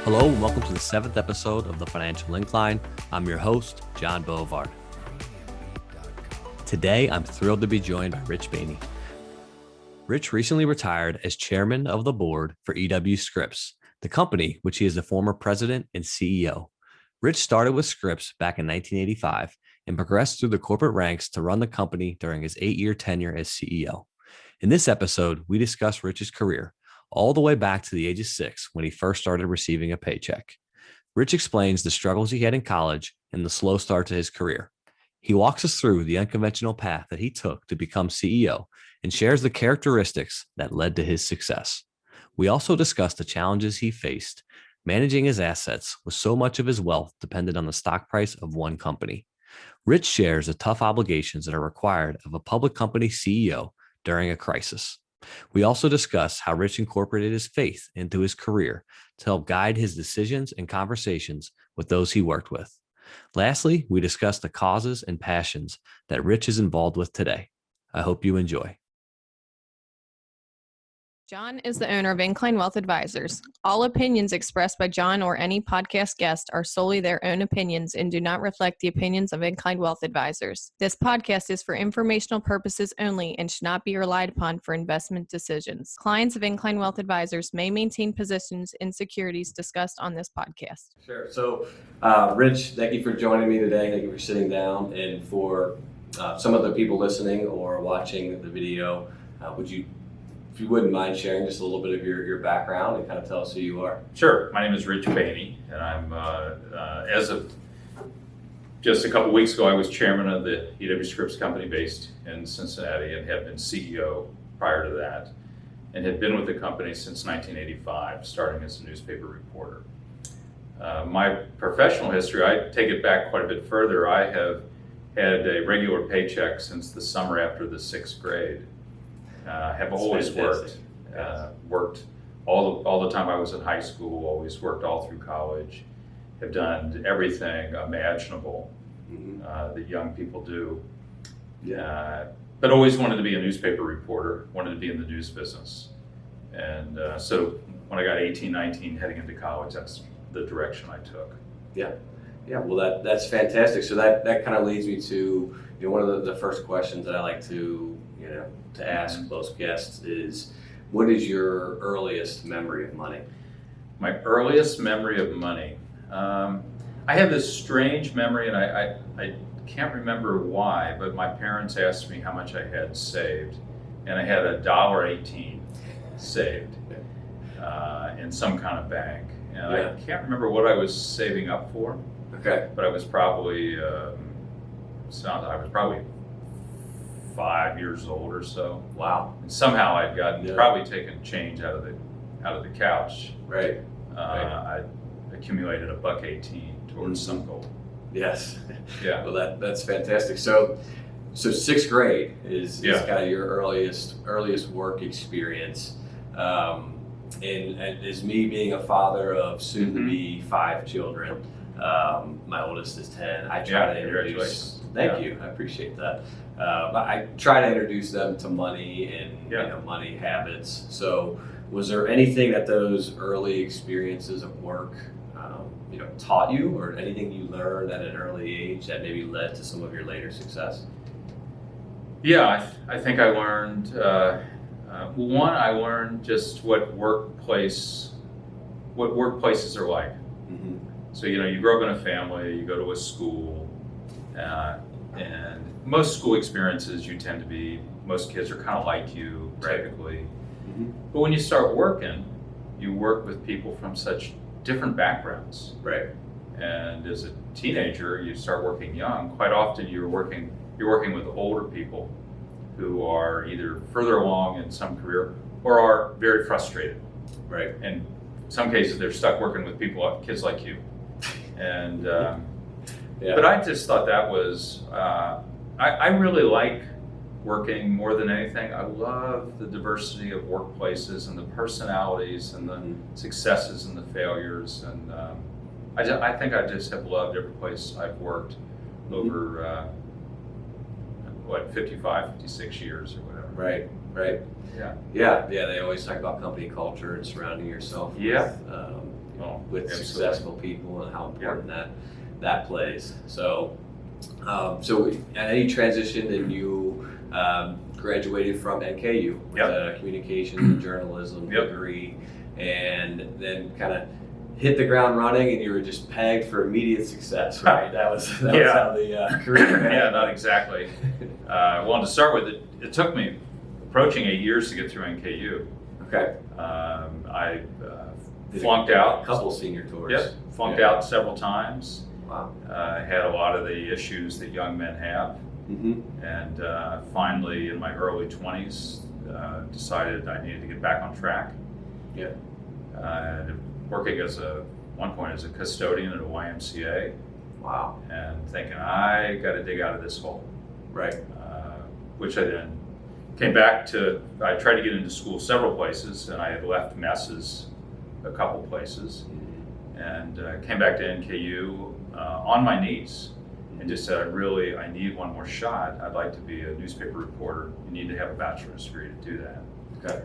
Hello and welcome to the 7th episode of the Financial Incline. I'm your host, John Boulevard. Today, I'm thrilled to be joined by Rich Boehne. Rich recently retired as chairman of the board for Scripps, the company which he is the former president and CEO. Rich started with Scripps back in 1985 and progressed through the corporate ranks to run the company during his 8-year tenure as CEO. In this episode, we discuss Rich's career, all the way back to the age of 6 when he first started receiving a paycheck. Rich explains the struggles he had in college and the slow start to his career. He walks us through the unconventional path that he took to become CEO and shares the characteristics that led to his success. We also discuss the challenges he faced managing his assets with so much of his wealth dependent on the stock price of one company. Rich shares the tough obligations that are required of a public company CEO during a crisis. We also discuss how Rich incorporated his faith into his career to help guide his decisions and conversations with those he worked with. Lastly, we discuss the causes and passions that Rich is involved with today. I hope you enjoy. John is the owner of Incline Wealth Advisors. All opinions expressed by John or any podcast guest are solely their own opinions and do not reflect the opinions of Incline Wealth Advisors. This podcast is for informational purposes only and should not be relied upon for investment decisions. Clients of Incline Wealth Advisors may maintain positions in securities discussed on this podcast. Sure. So, Rich, thank you for joining me today. Thank you for sitting down. And for some of the people listening or watching the video, if you wouldn't mind sharing just a little bit of your background and kind of tell us who you are. Sure. My name is Rich Boehne, and I'm, as of just a couple weeks ago, I was chairman of the Scripps company based in Cincinnati and had been CEO prior to that, and had been with the company since 1985, starting as a newspaper reporter. My professional history, I take it back quite a bit further. I have had a regular paycheck since the summer after the 6th grade. Have always worked. Worked all the time I was in high school, always worked all through college, have done everything imaginable that young people do. But always wanted to be a newspaper reporter, wanted to be in the news business. And so when I got 18, 19, heading into college, that's the direction I took. Yeah, well that's fantastic. So that kind of leads me to one of the first questions that I like to ask most guests is, what is your earliest memory of money? My earliest memory of money. I have this strange memory, and I can't remember why, but my parents asked me how much I had saved, and I had $1.18 saved in some kind of bank. And I can't remember what I was saving up for. Okay. But I was probably 5 years old or so. Wow. And somehow I'd gotten probably taken change out of the couch. Right. I accumulated $1.18 towards some goal. Yes. Yeah. Well, that's fantastic. So 6th grade is kind of your earliest work experience. And as me being a father of soon to be 5 children, my oldest is 10. I try to introduce. Thank you. I appreciate that. But I try to introduce them to money and money habits. So, was there anything that those early experiences of work, taught you, or anything you learned at an early age that maybe led to some of your later success? Yeah, I think I learned. One, I learned just what workplaces are like. Mm-hmm. So you grow up in a family, you go to a school, and most school experiences most kids are kind of like you typically. Mm-hmm. But when you start working, you work with people from such different backgrounds. Right. And as a teenager, you start working young. Quite often, you're working with older people who are either further along in some career or are very frustrated. Right. And in some cases, they're stuck working with kids like you. And but I just thought that was I really like working more than anything. I love the diversity of workplaces and the personalities and the successes and the failures. And I think I just have loved every place I've worked over 55, 56 years or whatever. Right. Yeah. They always talk about company culture and surrounding yourself with with absolutely. successful people and how important that plays. So, so I know you transitioned and you graduated from NKU with a communications and journalism degree, and then kind of hit the ground running, and you were just pegged for immediate success, right? That was how the career. Yeah, not exactly. Well, to start with, it took me approaching 8 years to get through NKU. Okay. I flunked out. A couple senior tours. Yep, flunked out several times. Wow. Had a lot of the issues that young men have. Mm-hmm. And finally, in my early 20s, decided I needed to get back on track. Yeah. Working at one point as a custodian at a YMCA. Wow. And thinking, I got to dig out of this hole. Right. Which I then came back to. I tried to get into school several places, and I had left messes a couple places, and came back to NKU on my knees, and just said, I need one more shot. I'd like to be a newspaper reporter. You need to have a bachelor's degree to do that. Okay.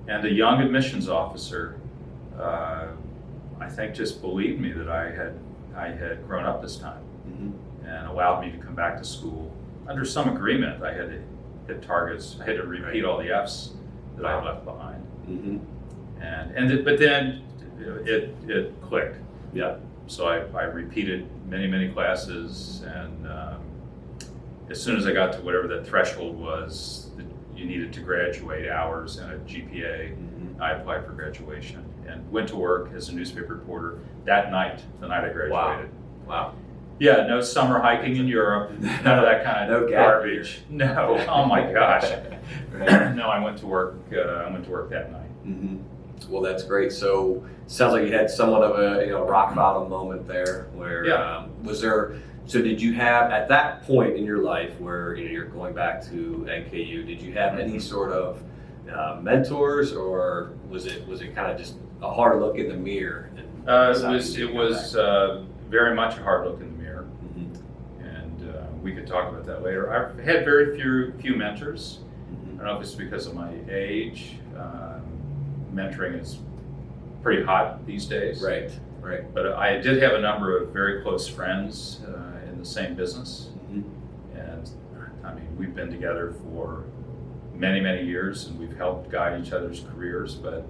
And a young admissions officer, I think, just believed me that I had grown up this time, and allowed me to come back to school under some agreement. I had to hit targets. I had to repeat all the F's that I had left behind. But then it clicked. Yeah. So I repeated many classes, and as soon as I got to whatever that threshold was that you needed to graduate hours and a GPA, I applied for graduation and went to work as a newspaper reporter that night, the night I graduated. Wow. Yeah, no summer hiking in Europe, none of that kind of garbage. No, oh my gosh. No, I went to work. I went to work that night. Well, that's great. So, sounds like you had somewhat of a rock bottom moment there. Where was there? So, did you have at that point in your life where you're going back to NKU? Did you have any sort of mentors, or was it kind of just a hard look in the mirror? It was very much a hard look in the mirror, and we could talk about that later. I've had very few mentors. I don't know if it's because of my age. Mentoring is pretty hot these days. Right. But I did have a number of very close friends in the same business, and I mean, we've been together for many years, and we've helped guide each other's careers. But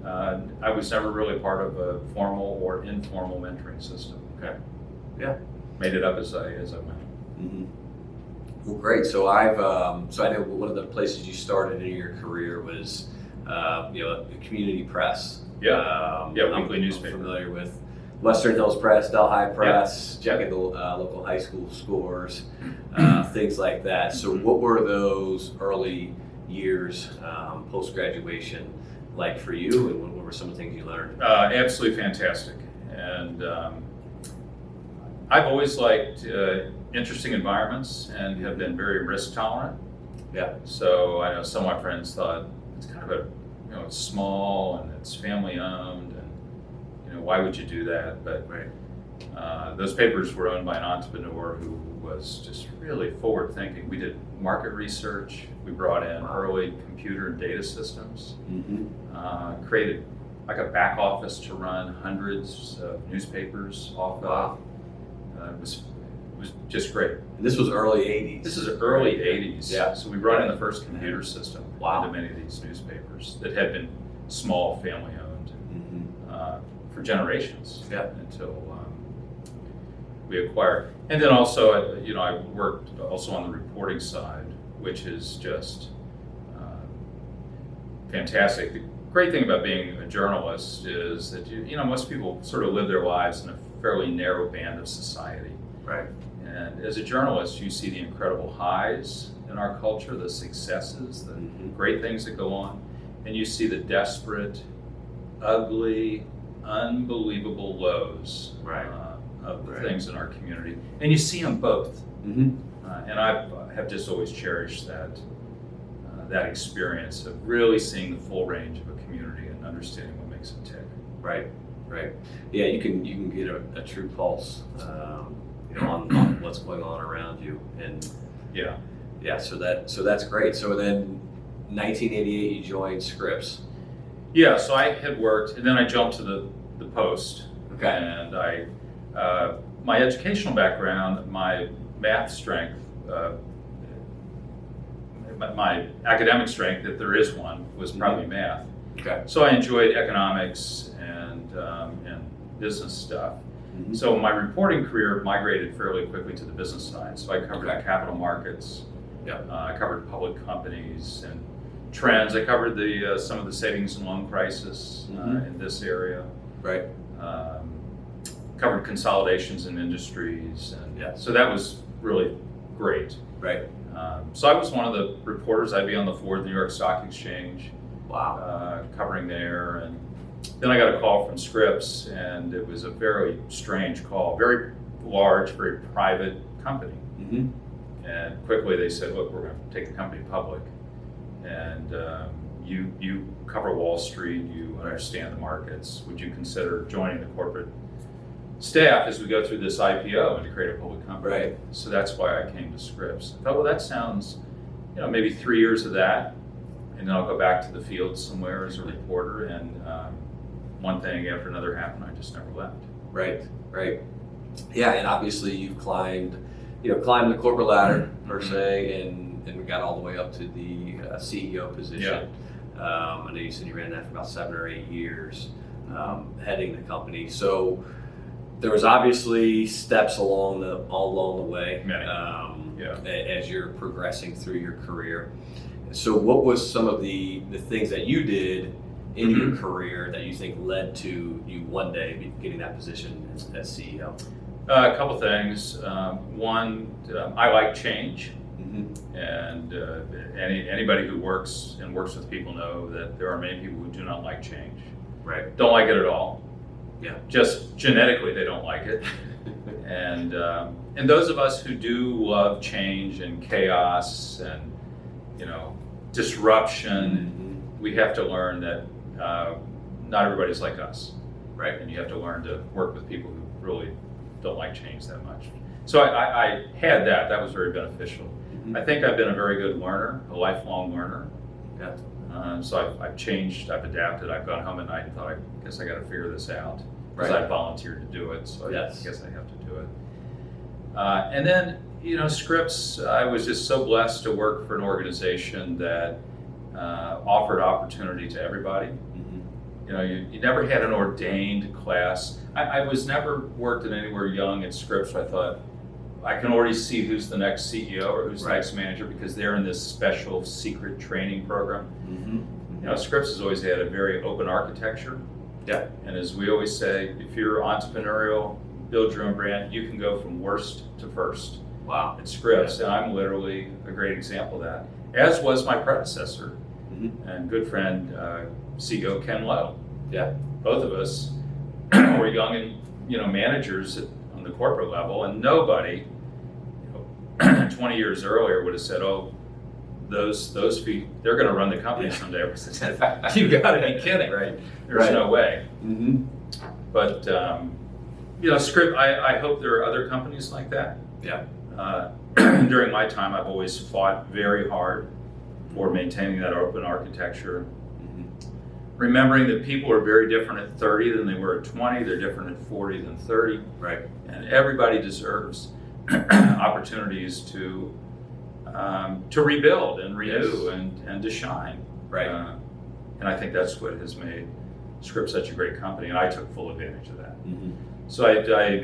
I was never really part of a formal or informal mentoring system. Okay. Yeah. Made it up as I went. Well, great. So so I know one of the places you started in your career was the community press. Weekly newspaper. I'm familiar with Western Hills Press, Delhi Press, checking the local high school scores, things like that. So what were those early years post-graduation like for you, and what were some of the things you learned? Absolutely fantastic. And I've always liked interesting environments and have been very risk tolerant. Yeah. So I know some of my friends thought it's kind of it's small and it's family owned, and why would you do that? But those papers were owned by an entrepreneur who was just really forward thinking. We did market research. We brought in early computer and data systems. Created like a back office to run hundreds of newspapers off of. It was just great. And this was early 80s. This is early 80s. Yeah. So we brought in the first computer system into many of these newspapers that had been small, family owned for generations until we acquired. And then also, I worked also on the reporting side, which is just fantastic. The great thing about being a journalist is that most people sort of live their lives in a fairly narrow band of society. Right. And as a journalist, you see the incredible highs in our culture, the successes, the great things that go on, and you see the desperate, ugly, unbelievable lows of the things in our community. And you see them both. And I have just always cherished that experience of really seeing the full range of a community and understanding what makes it tick. Right. Yeah, you can get a true pulse on what's going on around you, and so that's great. So then 1988 you joined Scripps. Yeah, so I had worked, and then I jumped to the Post. Okay. And my educational background, my math strength, my academic strength, if there is one, was probably math. Okay. So I enjoyed economics and business stuff. So my reporting career migrated fairly quickly to the business side. So I covered capital markets. I covered public companies and trends. I covered some of the savings and loan crisis in this area. Right. Covered consolidations in industries, and so that was really great. Right. So I was one of the reporters. I'd be on the floor of the New York Stock Exchange. Wow. Covering there, and then I got a call from Scripps, and it was a very strange call. Very large, very private company. And quickly they said, "Look, we're going to take the company public, and you cover Wall Street. You understand the markets. Would you consider joining the corporate staff as we go through this IPO and to create a public company?" Right. So that's why I came to Scripps. I thought, well, that sounds, maybe 3 years of that, and then I'll go back to the field somewhere as a reporter. And one thing after another happened. I just never left. Right. Right. Yeah, and obviously you've climbed the corporate ladder per se, and got all the way up to the CEO position. I know you said you ran that for about 7 or 8 years, heading the company. So there was obviously steps along the way as you're progressing through your career. So what was some of the things that you did in your career that you think led to you one day getting that position as CEO? A couple things. One, I like change, and anybody who works with people know that there are many people who do not like change. Right. Don't like it at all. Yeah. Just genetically, they don't like it. And those of us who do love change and chaos and disruption, we have to learn that not everybody's like us. Right. And you have to learn to work with people who really don't like change that much. So I had that. That was very beneficial. I think I've been a very good learner, a lifelong learner. Yeah. So I've changed, I've adapted. I've gone home at night and thought, I guess I got to figure this out. Because I volunteered to do it, so I guess I have to do it. And then, Scripps, I was just so blessed to work for an organization that offered opportunity to everybody. You never had an ordained class. I was never worked at anywhere young at Scripps. I thought, I can already see who's the next CEO or who's the next manager because they're in this special secret training program. Scripps has always had a very open architecture. Yeah. And as we always say, if you're entrepreneurial, build your own brand, you can go from worst to first. Wow. At Scripps. And I'm literally a great example of that, as was my predecessor and good friend, CEO Ken Lowe. Yeah. Both of us were young and, managers on the corporate level, and nobody, 20 years earlier would have said, oh, those feet, they're going to run the company someday. You got to be kidding, right? There's no way. But Scripps, I hope there are other companies like that. Yeah. During my time, I've always fought very hard for maintaining that open architecture. Remembering that people are very different at 30 than they were at 20. They're different at 40 than 30. Right. And everybody deserves opportunities to rebuild and renew and to shine. Right. And I think that's what has made Scripps such a great company, and I took full advantage of that. So I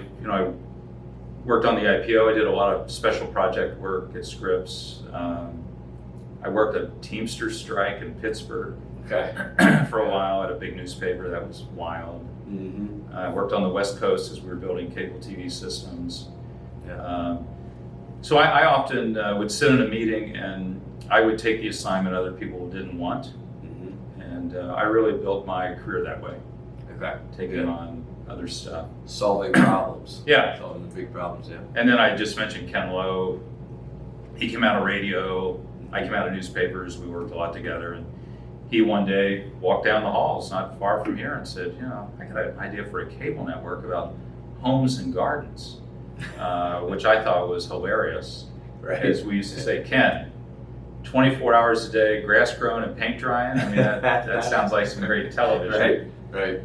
worked on the IPO. I did a lot of special project work at Scripps. I worked a Teamster strike in Pittsburgh for a while at a big newspaper. That was wild. I worked on the West Coast as we were building cable TV systems. So I often would sit in a meeting and I would take the assignment other people didn't want. And I really built my career that way. Taking on other stuff. Solving problems. Solving the big problems, And then I just mentioned Ken Lowe. He came out of radio. I came out of newspapers. We worked a lot together. And he one day walked down the halls not far from here and said, I got an idea for a cable network about homes and gardens, which I thought was hilarious. Right. As we used to say, Ken, 24 hours a day, grass growing and paint drying. I mean, that sounds like some great television. Right.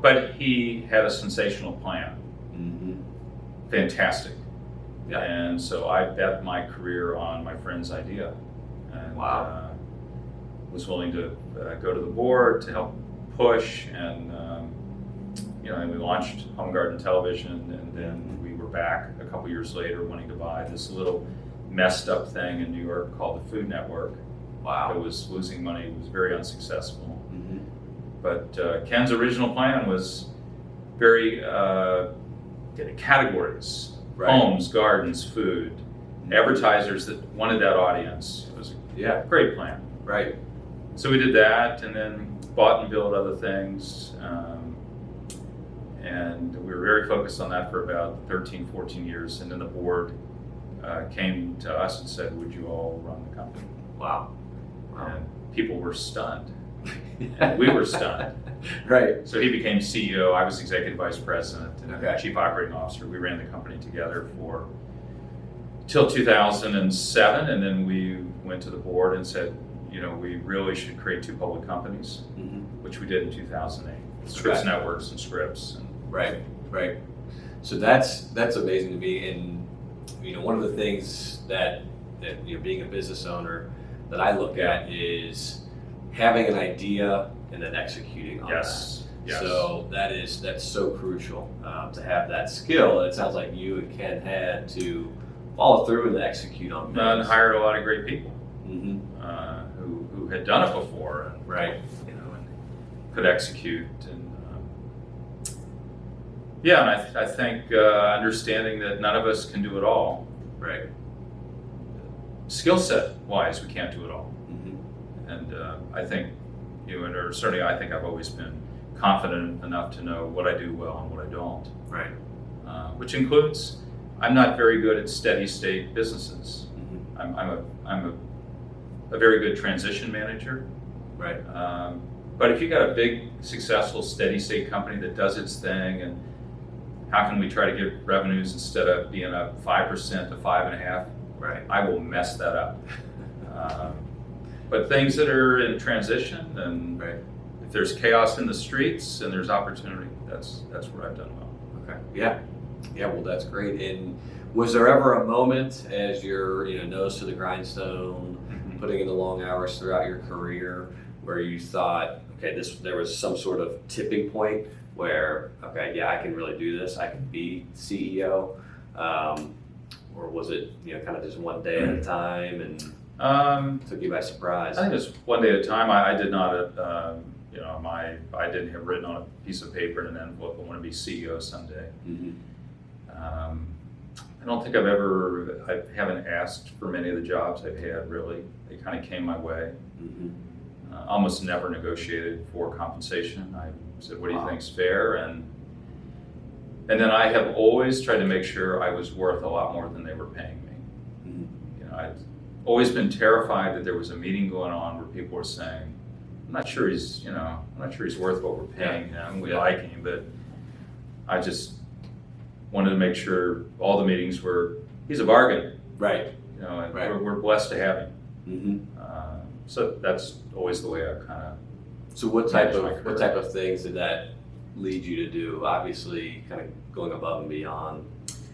But he had a sensational plan. Fantastic. Yeah. And so I bet my career on my friend's idea. And, Wow. was willing to go to the board to help push, and and we launched Home Garden Television, and then we were back a couple years later wanting to buy this little messed up thing in New York called the Food Network. Wow. It was losing money. It was very unsuccessful. But Ken's original plan was very categories: Right. homes, gardens, food, advertisers that wanted that audience. It was Yeah. a great plan. Right. So we did that, and then bought and built other things. And we were very focused on that for about 13, 14 years. And then the board came to us and said, would you all run the company? Wow. And people were stunned. And we were stunned. Right. So he became CEO. I was executive vice president and Okay. chief operating officer. We ran the company together till 2007. And then we went to the board and said, we really should create two public companies, which we did in 2008. Scripps Okay. Networks and Scripps. Right. Right. So that's amazing to me. And one of the things that being a business owner that I look at is having an idea and then executing on Yes. that. Yes. So that's so crucial to have that skill. It sounds like you and Ken had to follow through and execute on things. And hired a lot of great people Mm-hmm. who had done it before, and, Right. and could execute. And and I think understanding that none of us can do it all. Right. Skill set wise, we can't do it all. Mm-hmm. And I think or certainly I think I've always been confident enough to know what I do well and what I don't. Right. Which includes, I'm not very good at steady state businesses. Mm-hmm. I'm a very good transition manager. Right. But if you got a big, successful, steady state company that does its thing, and how can we try to get revenues instead of being up 5% to 5.5%? Right. I will mess that up. But things that are in transition, and Right. if there's chaos in the streets and there's opportunity, that's where I've done well. Okay. Yeah. Yeah. Well, that's great. And was there ever a moment as you're, nose to the grindstone, putting in the long hours throughout your career, where you thought, okay, there was some sort of tipping point where, okay, yeah, I can really do this. I can be CEO, or was it, kind of just one day at a time and took you by surprise? I think it's one day at a time. I did not, I didn't have written on a piece of paper in an envelope, I want to be CEO someday. Mm-hmm. I don't think I haven't asked for many of the jobs I've had, really. They kind of came my way. Mm-hmm. Almost never negotiated for compensation. I said, what do you Wow. think's fair? And then I have always tried to make sure I was worth a lot more than they were paying me. Mm-hmm. I'd always been terrified that there was a meeting going on where people were saying, I'm not sure he's worth what we're paying him. We like him, but I just wanted to make sure all the meetings were, he's a bargain, Right. and Right. we're blessed to have him. Mm-hmm. So that's always the way I kind of. So what type Manage my career. what type of things did that lead you to do? Obviously, kind of going above and beyond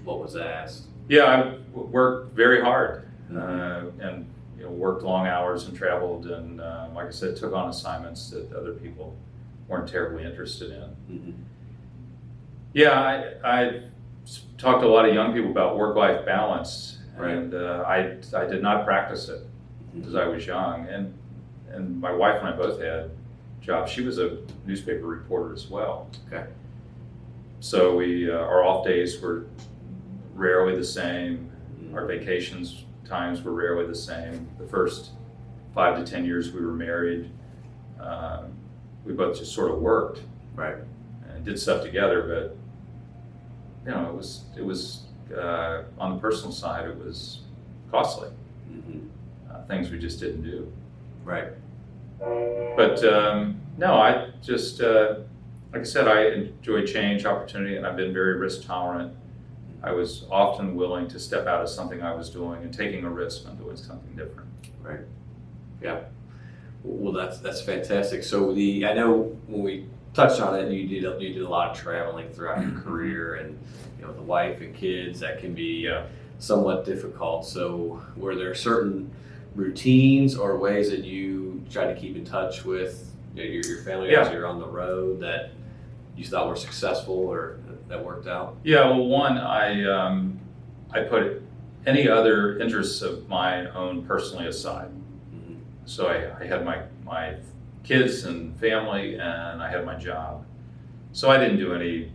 what was asked. Yeah, I worked very hard, and worked long hours and traveled, and like I said, took on assignments that other people weren't terribly interested in. Mm-hmm. Yeah, I talked to a lot of young people about work-life balance, Right. and I did not practice it because I was young, and my wife and I both had jobs. She was a newspaper reporter as well. Okay. So our off days were rarely the same. Mm-hmm. Our vacations times were rarely the same. The first 5 to 10 years we were married, we both just sort of worked Right. and did stuff together, but it was on the personal side, it was costly. Mm-hmm. Things we just didn't do. Right. But no, I just like I said, I enjoy change, opportunity, and I've been very risk tolerant. I was often willing to step out of something I was doing and taking a risk on doing something different. Right. Yeah. Well, that's fantastic. So I know when we touched on it. You did a lot of traveling throughout your career, and with a wife and kids, that can be somewhat difficult. So, were there certain routines or ways that you try to keep in touch with your family as you're on the road that you thought were successful or that worked out? Yeah, well, one, I put any other interests of my own personally aside. Mm-hmm. So I had my kids and family, and I had my job. So I didn't do any.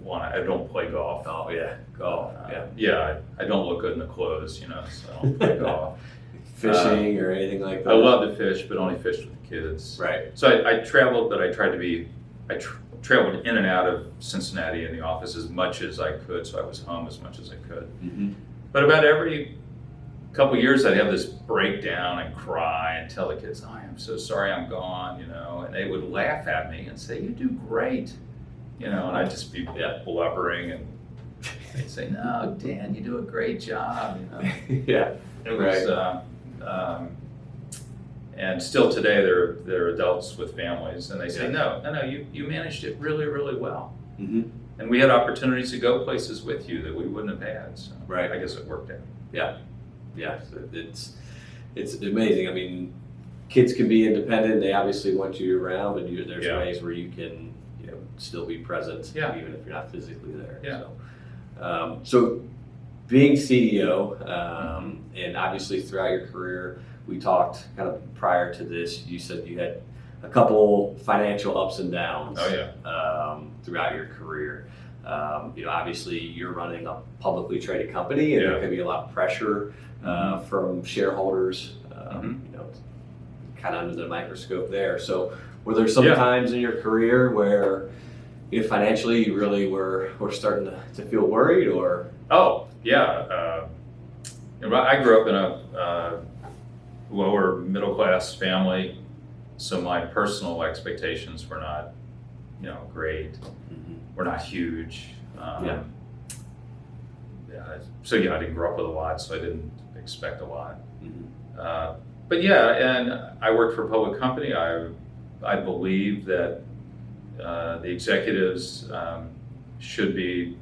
I don't play golf. Oh yeah, golf. I don't look good in the clothes, so I don't play golf. Fishing or anything like that. I love to fish, but only fished with the kids. Right. So I traveled, but I tried to be. Traveled in and out of Cincinnati in the office as much as I could, so I was home as much as I could. Mm-hmm. But about every couple of years, I'd have this breakdown and cry and tell the kids, "Oh, I'm so sorry I'm gone," and they would laugh at me and say, "You do great," and I'd just be blubbering, and they'd say, "No, Dan, you do a great job," Yeah. It was, and still today, they're adults with families, and they say, no, you managed it really, really well. Mm-hmm. And we had opportunities to go places with you that we wouldn't have had. So right. I guess it worked out. Yeah. So it's amazing. I mean, kids can be independent. They obviously want you around, but there's ways where you can still be present, even if you're not physically there. Yeah. So being CEO, and obviously throughout your career, we talked kind of prior to this, you said you had a couple financial ups and downs throughout your career. Obviously you're running a publicly traded company, and there can be a lot of pressure from shareholders, kind of under the microscope there. So were there some times in your career where financially you really were starting to feel worried, or? Oh, yeah. I grew up in a lower middle class family, so my personal expectations were not, great. Mm-hmm. Were not huge. So I didn't grow up with a lot, so I didn't expect a lot. Mm-hmm. But and I worked for a public company. I believe that the executives should be,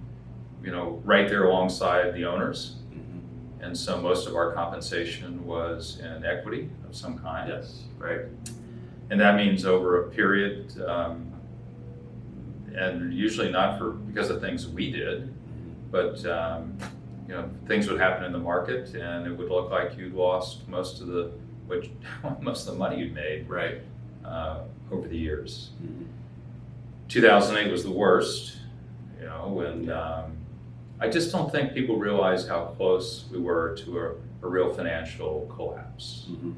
right there alongside the owners. And so most of our compensation was in equity of some kind. Yes, right. And that means over a period, and usually not because of things we did, but things would happen in the market, and it would look like you'd lost most of the money you'd made over the years. Mm-hmm. 2008 was the worst, when. I just don't think people realize how close we were to a real financial collapse. Mm-hmm.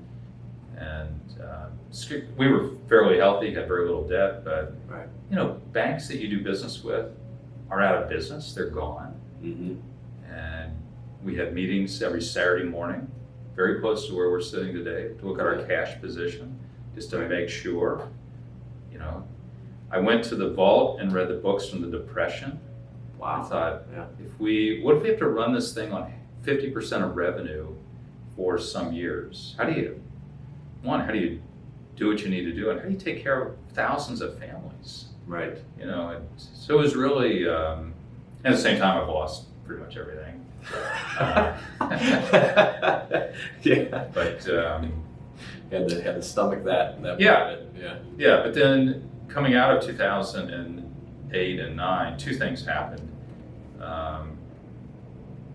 And we were fairly healthy, had very little debt, but banks that you do business with are out of business, they're gone. Mm-hmm. And we had meetings every Saturday morning, very close to where we're sitting today, to look at our cash position, just to make sure. I went to the vault and read the books from the Depression. Wow. I thought, what if we have to run this thing on 50% of revenue for some years? How do you do what you need to do, and how do you take care of thousands of families? Right. So it was really, at the same time, I've lost pretty much everything. But had to stomach that. But then coming out of 2008 and 9, two things happened.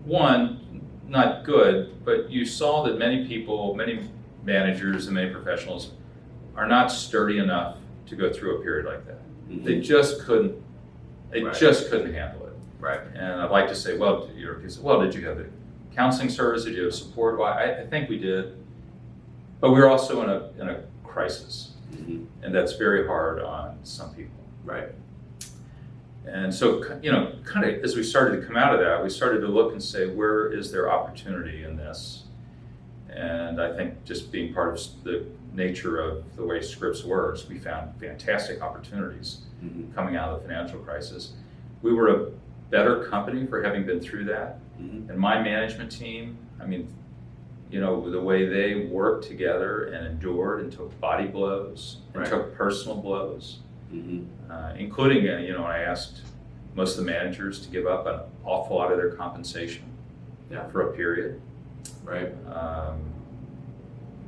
One, not good, but you saw that many people, many managers and many professionals are not sturdy enough to go through a period like that. Mm-hmm. They just couldn't handle it. Right. And I'd like to say, did you have the counseling service? Did you have support? Well, I think we did, but we were also in a crisis, and that's very hard on some people. Right. And so, kind of as we started to come out of that, we started to look and say, where is there opportunity in this? And I think just being part of the nature of the way Scripps works, we found fantastic opportunities coming out of the financial crisis. We were a better company for having been through that. And my management team, the way they worked together and endured and took body blows and Right. took personal blows, Mm-hmm. including, I asked most of the managers to give up an awful lot of their compensation for a period. Right.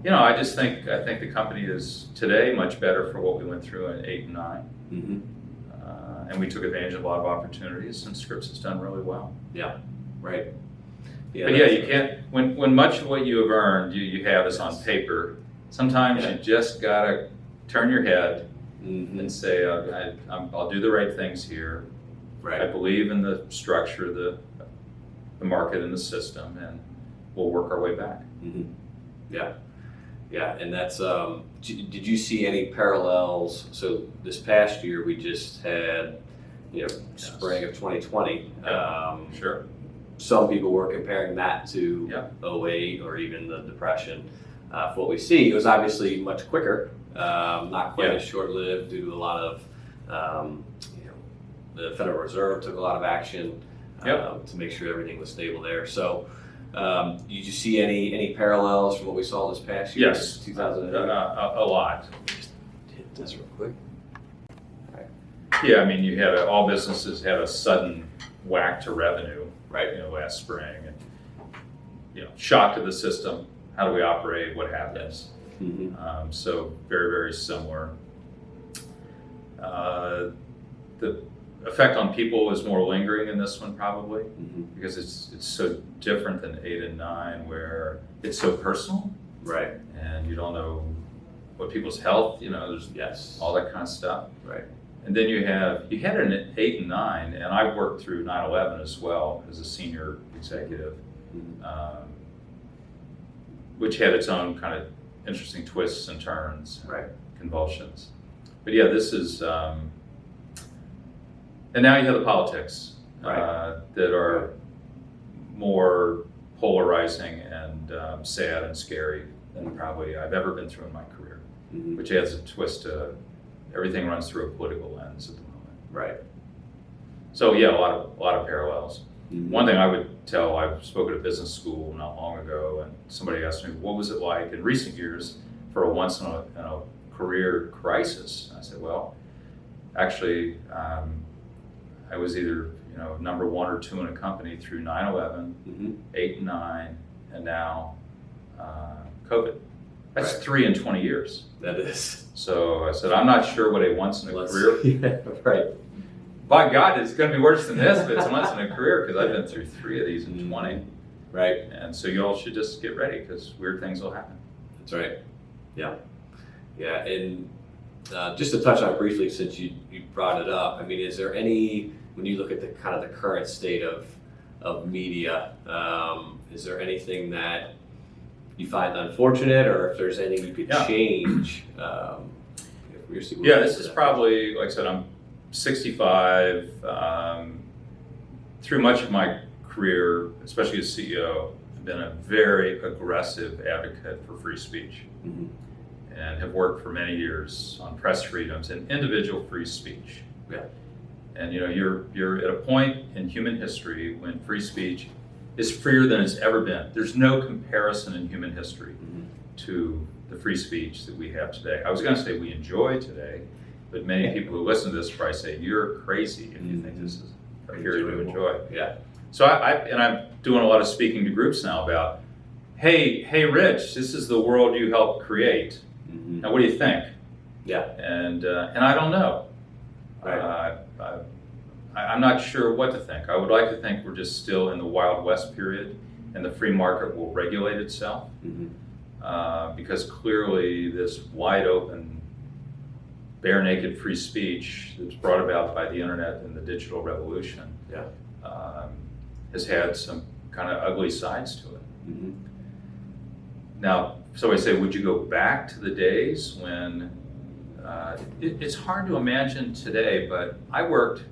I just think the company is today much better for what we went through in 8 and 9. Mm-hmm. And we took advantage of a lot of opportunities, and Scripps has done really well. Yeah. Right. Yeah. But you can't, when much of what you have earned, you have is on paper, sometimes you just gotta turn your head Mm-hmm. and say, I'll do the right things here. I Right. believe in the structure, the market and the system, and we'll work our way back. Mm-hmm. Yeah. Yeah. And that's, did you see any parallels? So this past year, we just had, spring of 2020. Sure. Some people were comparing that to Yeah. 08 or even the Depression. For what we see, it was obviously much quicker, not quite Yeah. as short-lived due to a lot of, the Federal Reserve took a lot of action to make sure everything was stable there. So, did you see any parallels from what we saw this past year? Yes. 2008. A lot. Hit this real quick. Yeah, I mean, all businesses had a sudden whack to revenue, Right. last spring, and shock to the system. How do we operate? What happens? Mm-hmm. So very, very similar. The effect on people is more lingering in this one probably, Mm-hmm. because it's so different than 8 and 9, where it's so personal Right. and you don't know what people's health, there's Yes. all that kind of stuff. Right. And then you had it in 8 and 9, and I worked through 9/11 as well as a senior executive, Mm-hmm. which had its own kind of interesting twists and turns, Right. convulsions. But yeah, this is, and now you have the politics that are more polarizing and sad and scary than probably I've ever been through in my career, Mm-hmm. which adds a twist to everything runs through a political lens at the moment. Right. So yeah, a lot of parallels. Mm-hmm. One thing I would tell, I spoke at a business school not long ago, and somebody asked me, what was it like in recent years for a once in a career crisis? And I said, well, actually, I was either number 1 or 2 in a company through 9/11, Mm-hmm. 8 and 9, and now COVID. That's Right. 3 in 20 years. That is. So I said, I'm not sure what a once in a career. Yeah, right. By God, it's going to be worse than this, but it's once in a career, because I've been through 3 of these in 20. Right. And so you all should just get ready, because weird things will happen. That's right. Yeah. Yeah. And just to touch on it briefly, since you brought it up, I mean, is there any, when you look at the kind of the current state of media, is there anything that you find unfortunate, or if there's anything you could change? Yeah, this is probably, like I said, I'm 65. Through much of my career, especially as CEO, I've been a very aggressive advocate for free speech, Mm-hmm. and have worked for many years on press freedoms and individual free speech. Yeah. And you're at a point in human history when free speech is freer than it's ever been. There's no comparison in human history Mm-hmm. to the free speech that we have today. I was going to say we enjoy today, but many people who listen to this probably say you're crazy if you think this is a period to enjoy. Yeah. So I'm doing a lot of speaking to groups now about, hey, Rich, this is the world you helped create. Mm-hmm. Now, what do you think? Yeah. And I don't know. Right. I'm not sure what to think. I would like to think we're just still in the Wild West period, and the free market will regulate itself. Mm-hmm. Because clearly this wide open, bare naked free speech that's brought about by the internet and the digital revolution Yeah. has had some kind of ugly sides to it. Mm-hmm. Now, so I say, would you go back to the days when, it's hard to imagine today, but I worked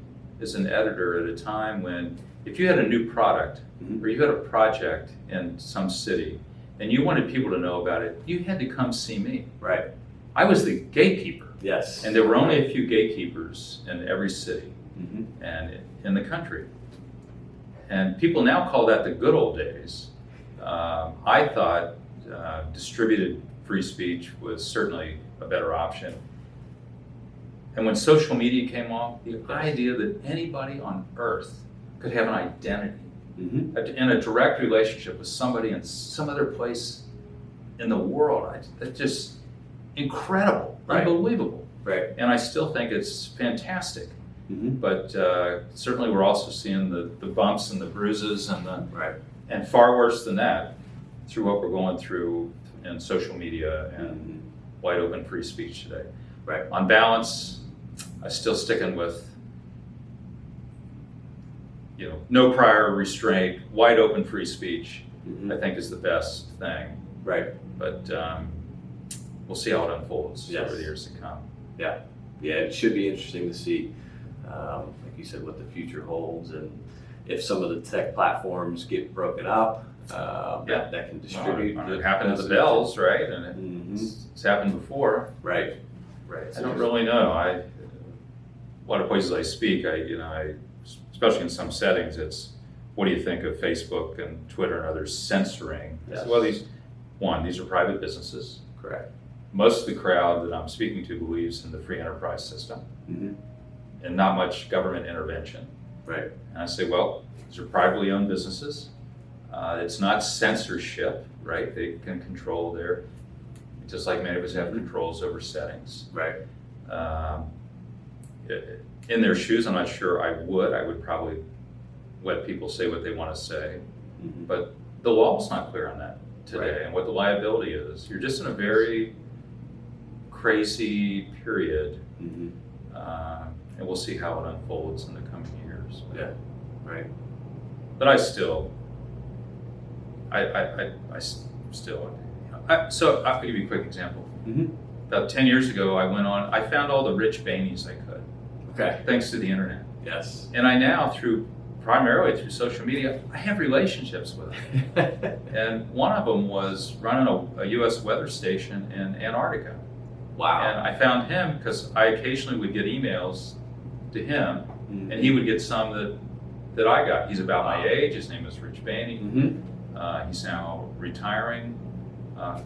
as an editor at a time when if you had a new product Mm-hmm. or you had a project in some city and you wanted people to know about it, you had to come see me. Right. I was the gatekeeper. Yes. And there were only a few gatekeepers in every city Mm-hmm. and in the country. And people now call that the good old days. I thought distributed free speech was certainly a better option. And when social media came along, the idea that anybody on earth could have an identity in a direct relationship with somebody in some other place in the world, that's just incredible, unbelievable. Right. And I still think it's fantastic. But certainly we're also seeing the bumps and the bruises and far worse than that through what we're going through in social media and wide open free speech today. Right. On balance, I'm still sticking with no prior restraint, wide open free speech, I think is the best thing. Right. But we'll see how it unfolds Yes. over the years to come. Yeah. Yeah, it should be interesting to see, like you said, what the future holds, and if some of the tech platforms get broken up, that can distribute. It happened to the bells, right? And it's happened before. Right. Right. I don't really know. A lot of places I speak, I especially in some settings, it's what do you think of Facebook and Twitter and others censoring? Yes. Well, these are private businesses. Correct. Most of the crowd that I'm speaking to believes in the free enterprise system and not much government intervention. Right. And I say, well, these are privately owned businesses. It's not censorship, right? They can control just like many of us have controls over settings. Right. In their shoes, I'm not sure I would probably let people say what they want to say. But the law is not clear on that today and what the liability is. You're just in a very crazy period. And we'll see how it unfolds in the coming years. Yeah, right. But I still, so I'll give you a quick example. About 10 years ago, I found all the Rich Boehnes I could. Okay. Thanks to the internet. Yes. And I now, primarily through social media, I have relationships with them. And one of them was running a U.S. weather station in Antarctica. Wow. And I found him because I occasionally would get emails to him, and he would get some that I got. He's about my age. His name is Rich Boehne. He's now retiring. I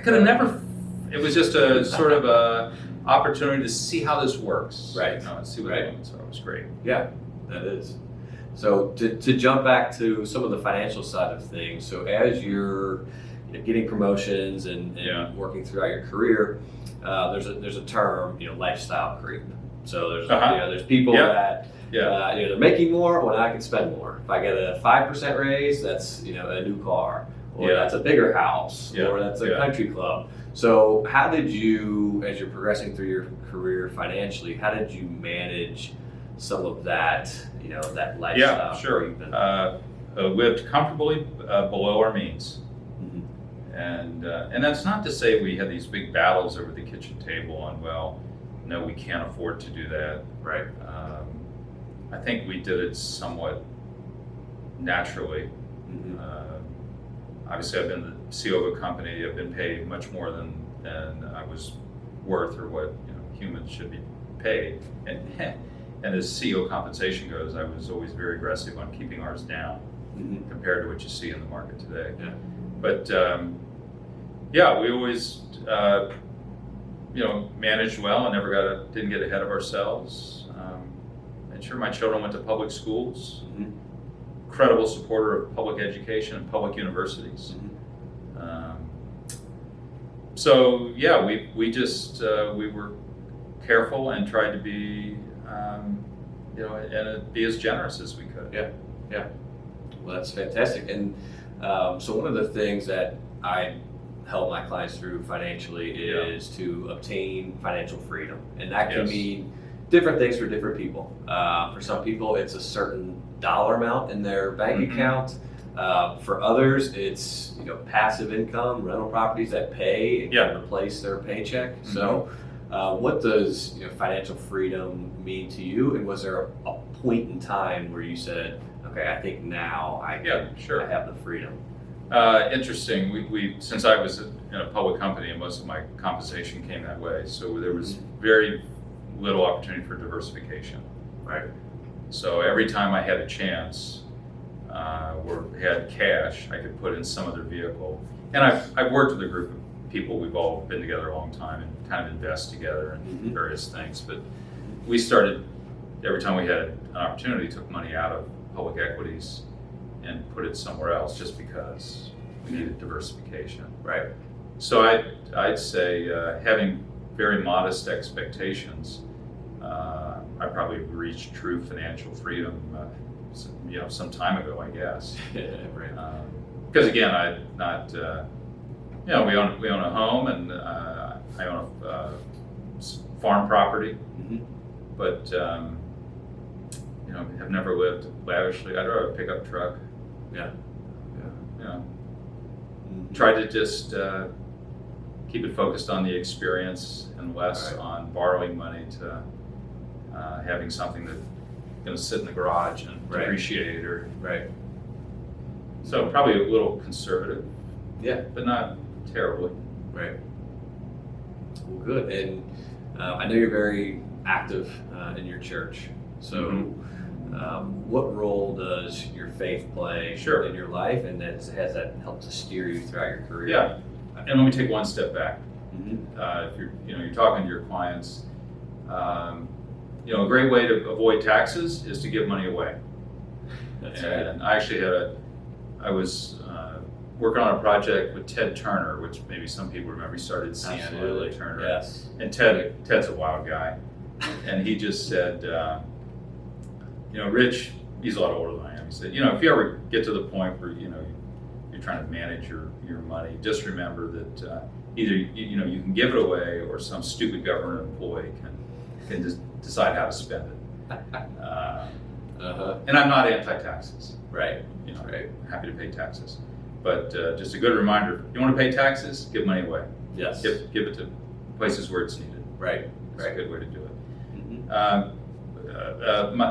could have never. It was just a sort of a opportunity to see how this works. Right. And see what it means. So it was great. Yeah, that is. So to jump back to some of the financial side of things. So as you're getting promotions and working throughout your career, there's a term, lifestyle creep. So there's people that they're making more when I can spend more. If I get a 5% raise, that's a new car, or that's a bigger house, or that's a country club. So how did you, as you're progressing through your career financially, how did you manage some of that, that lifestyle? Yeah, sure. Lived comfortably below our means. And that's not to say we had these big battles over the kitchen table on, well, no, we can't afford to do that. Right. I think we did it somewhat naturally. Obviously, I've been the CEO of a company. I've been paid much more than I was worth, or what humans should be paid. And as CEO compensation goes, I was always very aggressive on keeping ours down compared to what you see in the market today. Yeah. But we always managed well and didn't get ahead of ourselves. And sure, my children went to public schools. Incredible supporter of public education and public universities. We were careful and tried to be and be as generous as we could. Yeah. Well, that's fantastic. And so one of the things that I help my clients through financially is to obtain financial freedom, and that can mean different things for different people. For some people, it's a certain dollar amount in their bank account. For others, it's passive income, rental properties that pay and can replace their paycheck. So, what does financial freedom mean to you? And was there a point in time where you said, "Okay, I think now I have the freedom"? Interesting. We since I was in a public company, and most of my compensation came that way, so there was very little opportunity for diversification. Right. So every time I had a chance or had cash, I could put in some other vehicle. And I've worked with a group of people. We've all been together a long time and kind of invest together in various things. But we started, every time we had an opportunity, took money out of public equities and put it somewhere else just because we needed diversification. Right. So I'd say having very modest expectations, I probably reached true financial freedom, some time ago, I guess. Right. Because again, I not, we own a home and I own a farm property, but have never lived lavishly. I'd rather a pickup truck. Yeah. Try to just keep it focused on the experience and less on borrowing money to having something that's going to sit in the garage and depreciate or. Right. So probably a little conservative. Yeah. But not terribly. Right. Well, good. And I know you're very active in your church. So what role does your faith play in your life, and has that helped to steer you throughout your career? Yeah. And let me take one step back. If you're talking to your clients, a great way to avoid taxes is to give money away. That's and I actually I was working on a project with Ted Turner, which maybe some people remember. He started CNN. Absolutely. Turner. Yes. And Ted's a wild guy, and he just said, Rich, he's a lot older than I am. He said, if you ever get to the point where you're trying to manage your money, just remember that either you can give it away, or some stupid government employee can just decide how to spend it. And I'm not anti-taxes. Right. Happy to pay taxes, but just a good reminder: you want to pay taxes, give money away. Yes. Give it to places where it's needed. Right. It's a good way to do it.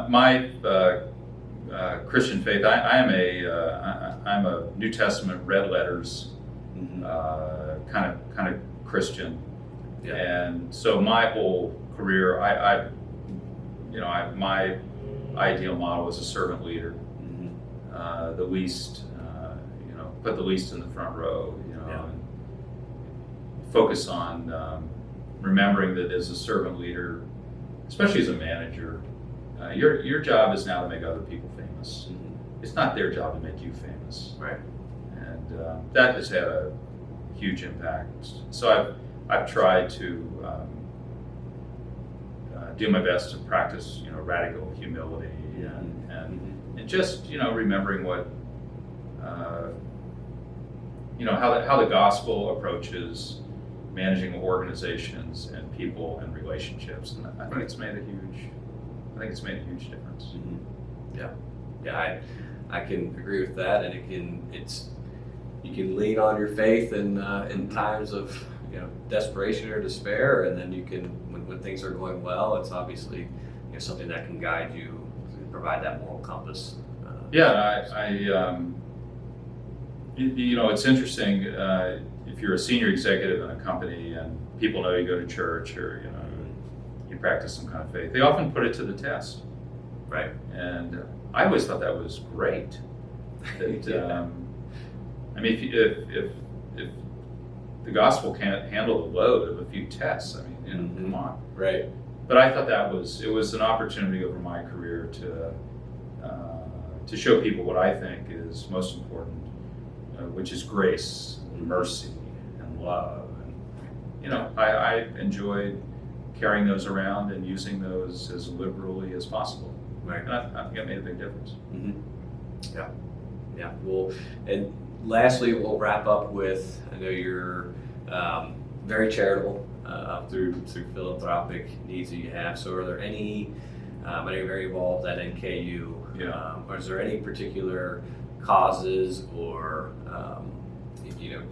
My Christian faith, I'm a New Testament red letters kind of Christian, and so my whole career, my ideal model is a servant leader. The least, put the least in the front row, and focus on remembering that as a servant leader, especially as a manager, your job is now to make other people famous. It's not their job to make you famous. Right. And that has had a huge impact. So I've tried to do my best to practice, radical humility and just, remembering what, how the gospel approaches managing organizations and people and relationships, and I think it's made a huge difference. Yeah, I can agree with that, and you can lean on your faith in times of desperation or despair, and then you can when things are going well, it's obviously something that can guide you, provide that moral compass. It's interesting if you're a senior executive in a company and people know you go to church or you practice some kind of faith, they often put it to the test. Right. And I always thought that was great. That, if the gospel can't handle the load of a few tests, come on. Right. But I thought it was an opportunity over my career to show people what I think is most important, which is grace, and mercy, and love. And I enjoyed carrying those around and using those as liberally as possible. Right. And I think it made a big difference. Yeah. Well, and lastly, we'll wrap up with, I know you're very charitable through philanthropic needs that you have. So are there any, I know you're very involved at NKU, or is there any particular causes or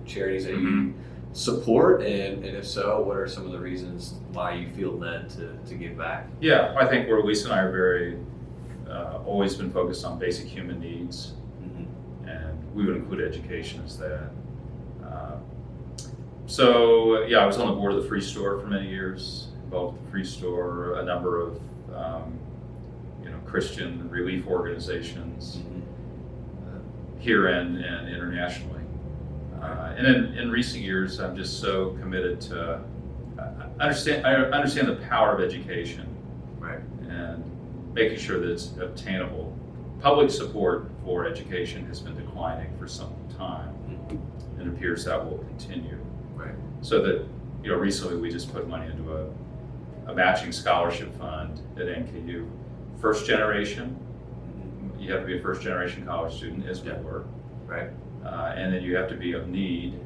charities that you support, and if so, what are some of the reasons why you feel led to give back? Yeah, I think where Lisa and I are very always been focused on basic human needs, and we would include education as that. I was on the board of the Free Store for many years, involved with the Free Store, a number of Christian relief organizations here and internationally. And in recent years, I'm just so committed to I understand the power of education, Right. and making sure that it's obtainable. Public support for education has been declining for some time, and it appears that will continue. Right. So that, recently we just put money into a matching scholarship fund at NKU. First generation, you have to be a first generation college student, as we were. Right. And then you have to be of need,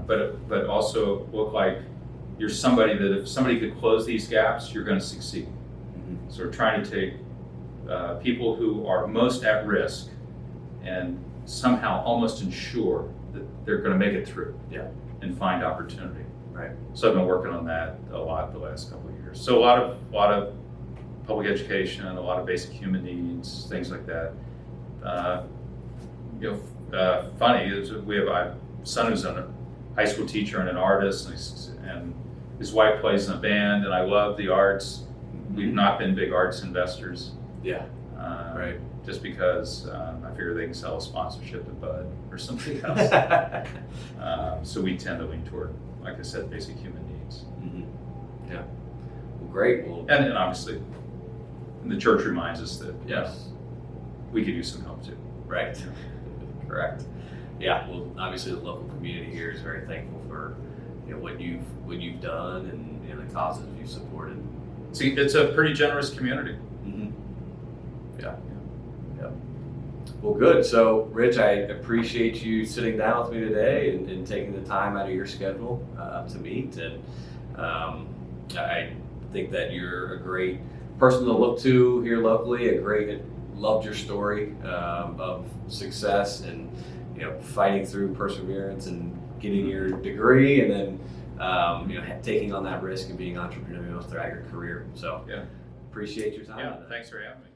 but also look like you're somebody that if somebody could close these gaps, you're going to succeed. So we're trying to take people who are most at risk and somehow almost ensure that they're going to make it through. Yeah. And find opportunity. Right. So I've been working on that a lot the last couple of years. So a lot of public education, a lot of basic human needs, things like that. Funny is we have a son who's a high school teacher and an artist, and his wife plays in a band, and I love the arts. We've not been big arts investors. Yeah. Right. Just because I figure they can sell a sponsorship to Bud or something else. So we tend to lean toward, like I said, basic human needs. Yeah. Well, great. Well, and obviously, the church reminds us that yes, we could use some help too. Right. Correct. Yeah. Well, obviously, the local community here is very thankful for what you've done and the causes you've supported. See, it's a pretty generous community. Yeah. Well, good. So, Rich, I appreciate you sitting down with me today and taking the time out of your schedule to meet. And I think that you're a great person to look to here locally. Loved your story of success and fighting through perseverance and getting your degree, and then taking on that risk and being entrepreneurial throughout your career. So, appreciate your time. Yeah, thanks for having me.